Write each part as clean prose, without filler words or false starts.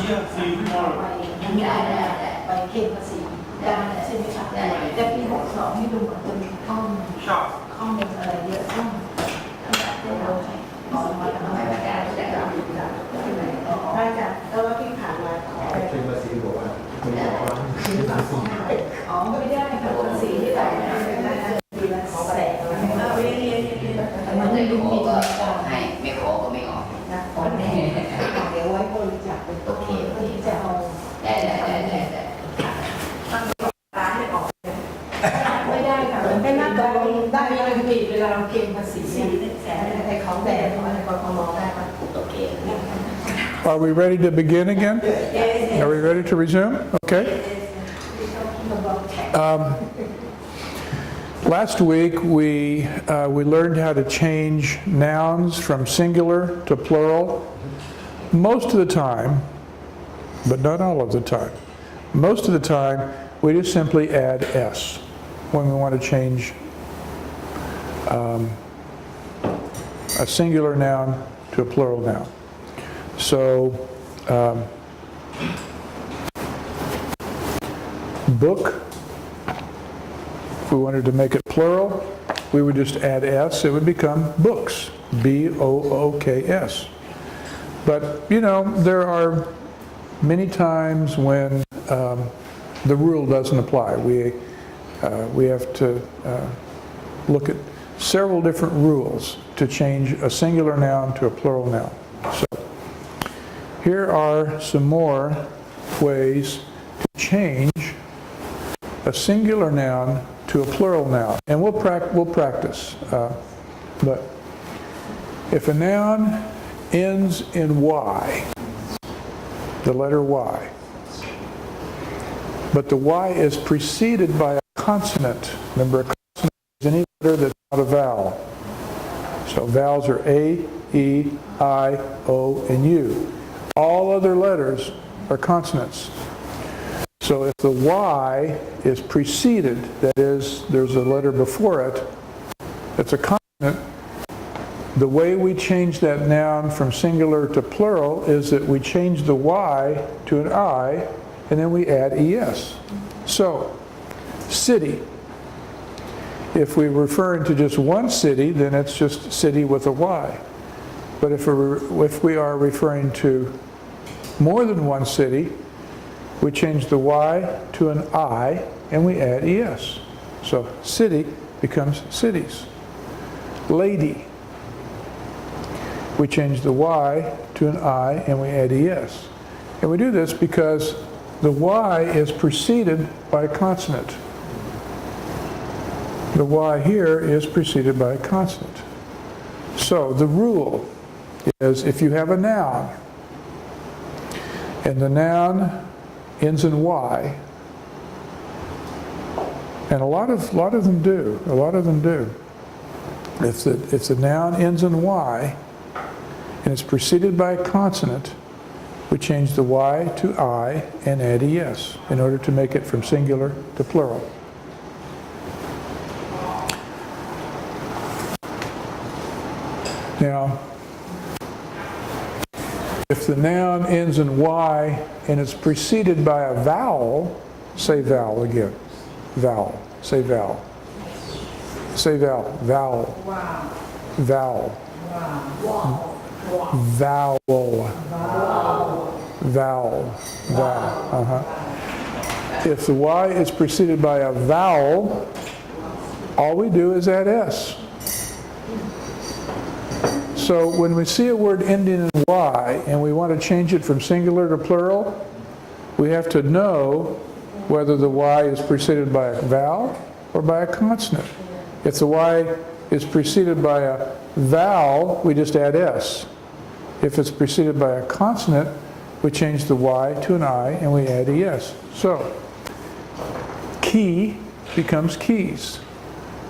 Yeah, see you tomorrow. ไปเก็บภาษีได้ใช่ไหมคะแต่ปี62นี่ดูเหมือนจะมีข้อมูล Sure. ข้อมูลอะไรเยอะซึ่งเราให้ขอมาทำให้ประกาศได้ครับได้จ้ะแต่ว่าที่ผ่านมาขอไป เป็นภาษีบอกว่าไม่ได้ว่า อ๋อไม่ได้ค่ะภาษีที่ไหนนะปีละแสนมันไม่รู้มีให้ไม่ขอก็ไม่ออกนะขอแน่เดี๋ยวไว้บริจาคเป็นโอเคที่จะเอาได้ร้านไม่ออกไม่ได้ค่ะมันไม่น่าตกลงได้ไม่ผิดเวลาเราเก็บภาษีให้เขาแบกเขาให้กทมได้ป่ะโอเค Are we ready to begin again? Are we ready to resume? Okay. Last week we learned how to change nouns from singular to plural. Most of the time, but not all of the time. Most of the time, we just simply add s when we want to change a singular noun to a plural noun. So, book, if we wanted to make it plural, we would just add s, it would become books, B-O-O-K-S. But, you know, there are many times when the rule doesn't apply. We have to look at several different rules to change a singular noun to a plural noun. So, here are some more ways to change a singular noun to a plural noun, and we'll practice. But if a noun ends in y, the letter y, but the y is preceded by a consonant. Remember, a consonant is any letter that's not a vowel. So vowels are A, E, I, O, and U. All other letters are consonants. So if the Y is preceded, that is, there's a letter before it, it's a consonant, the way we change that noun from singular to plural is that we change the Y to an I, and then we add ES. So, city. If we're referring to just one city, then it's just city with a Y. But if we are referring to more than one city, we change the Y to an I and we add ES. So city becomes cities. Lady. We change the Y to an I and we add ES. And we do this because the Y is preceded by a consonant. The Y here is preceded by a consonant. So the rule is if you have a noun and the noun ends in Y, and a lot of them do. If the noun ends in Y and it's preceded by a consonant, we change the Y to I and add ES in order to make it from singular to plural. Now, if the noun ends in Y and it's preceded by a vowel, say vowel again. Vowel. Say vowel. Say vowel. Vowel. Wow. Vowel. Wow. Vowel. Wow. Vowel. Vowel. If the Y is preceded by a vowel, all we do is add S. So when we see a word ending in Y and we want to change it from singular to plural, we have to know whether the Y is preceded by a vowel or by a consonant. If the Y is preceded by a vowel, we just add S. If it's preceded by a consonant, we change the Y to an I and we add ES. So, key becomes keys.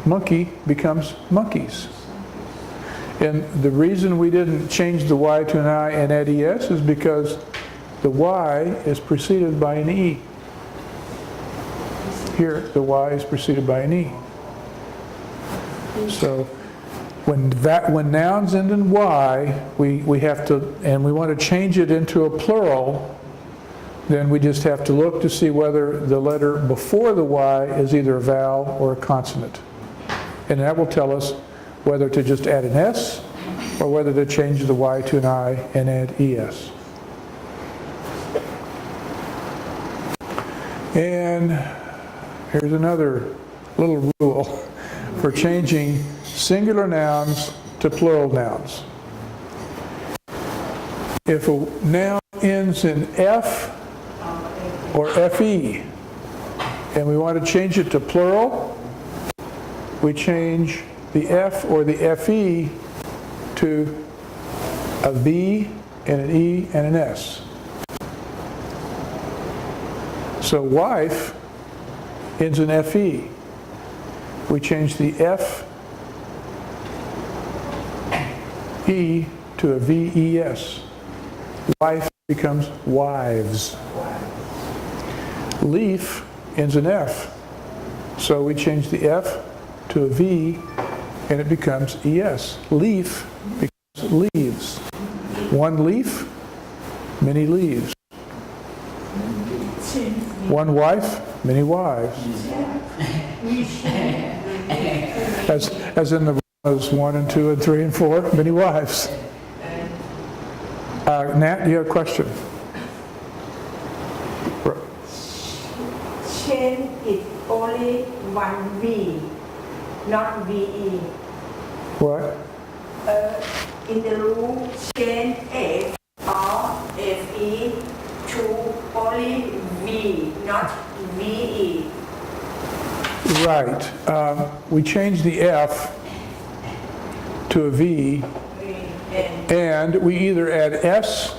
Monkey becomes monkeys. And the reason we didn't change the Y to an I and add ES is because the Y is preceded by an E. Here, the Y is preceded by an E. So, when nouns end in Y, we have to, and we want to change it into a plural, then we just have to look to see whether the letter before the Y is either a vowel or a consonant. And that will tell us whether to just add an S or whether to change the Y to an I and add ES. And here's another little rule for changing singular nouns to plural nouns. If a noun ends in F or FE and we want to change it to plural, we change the F or the FE to a V and an E and an S. So wife ends in FE. We change the F E to a VES. Wife becomes wives. Leaf ends in F. So we change the F to a V and it becomes ES. Leaf becomes leaves. One leaf, many leaves. One wife, many wives. As in the Romans 1 and 2 and 3 and 4, many wives. Nat, you have a question? Change it only one V, not VE. What? In the rule, change F or FE to only V, not VE. Right. We change the F to a V, and we either add S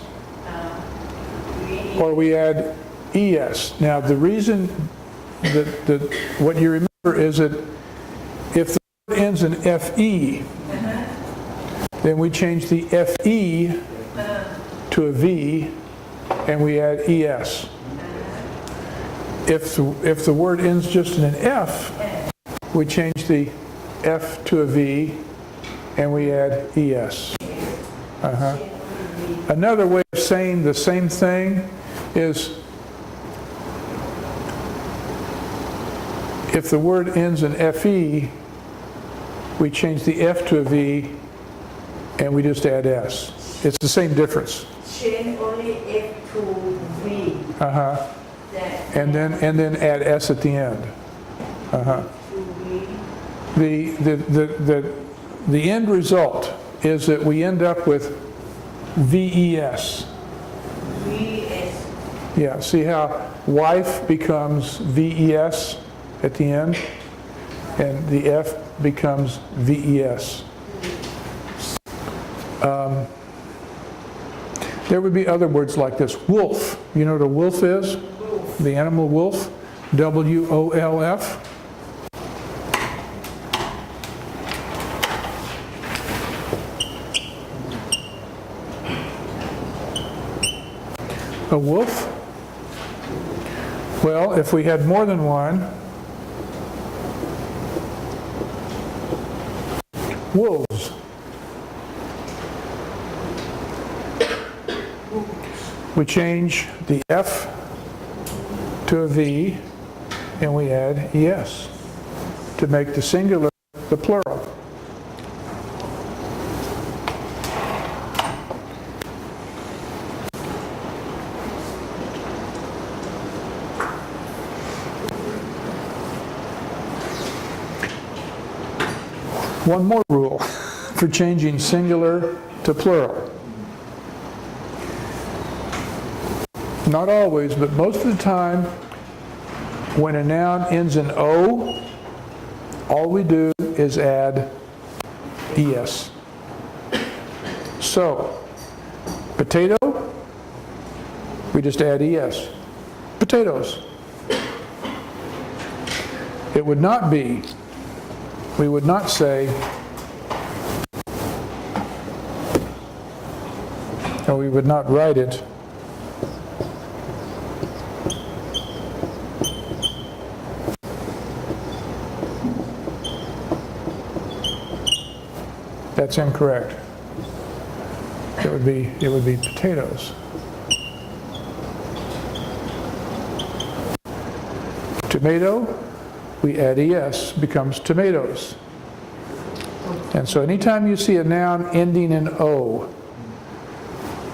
or we add ES. Now, the reason that what you remember is that if the word ends in FE, then we change the FE to a V and we add ES. If the word ends just in an F, we change the F to a V and we add ES. Another way of saying the same thing is if the word ends in FE, we change the F to a V and we just add S. It's the same difference. Change only F to V. And then add S at the end. The end result is that we end up with VES. VS. Yeah, see how wife becomes VES at the end, and the F becomes VES. There would be other words like this. Wolf. You know what a wolf is? Wolf. The animal wolf. WOLF. A wolf? Well, if we had more than one, wolves. We change the F to a V and we add ES to make the singular the plural. One more rule for changing singular to plural. Not always, but most of the time, when a noun ends in O, all we do is add ES. So, potato, we just add ES. Potatoes. It would not be, we would not say, or we would not write it That's incorrect. It would be potatoes. tomato, we add es, becomes tomatoes. And so anytime you see a noun ending in o,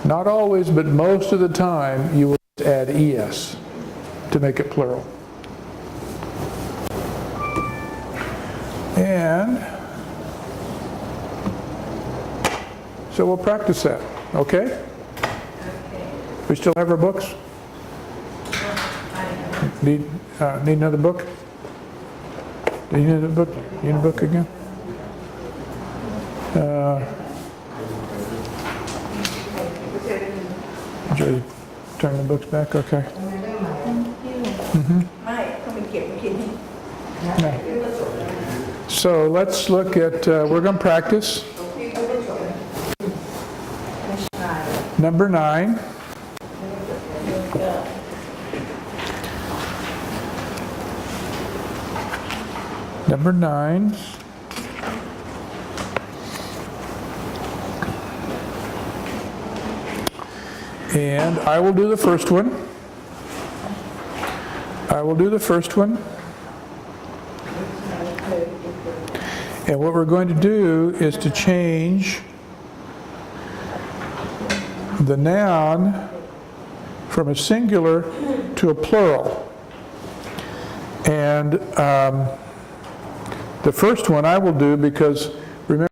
not always, but most of the time, you will add es to make it plural. And so we'll practice that, okay? We still have our books? Need another book? Do you need a book? You need a book again? Joy, turn the books back, okay. ไม่ต้องไปเก็บไปกิน No. So let's look at, we're going to practice number 9. Number 9. And I will do the first one. I will do the first one. And what we're going to do is to change the noun from a singular to a plural. And the first one I will do because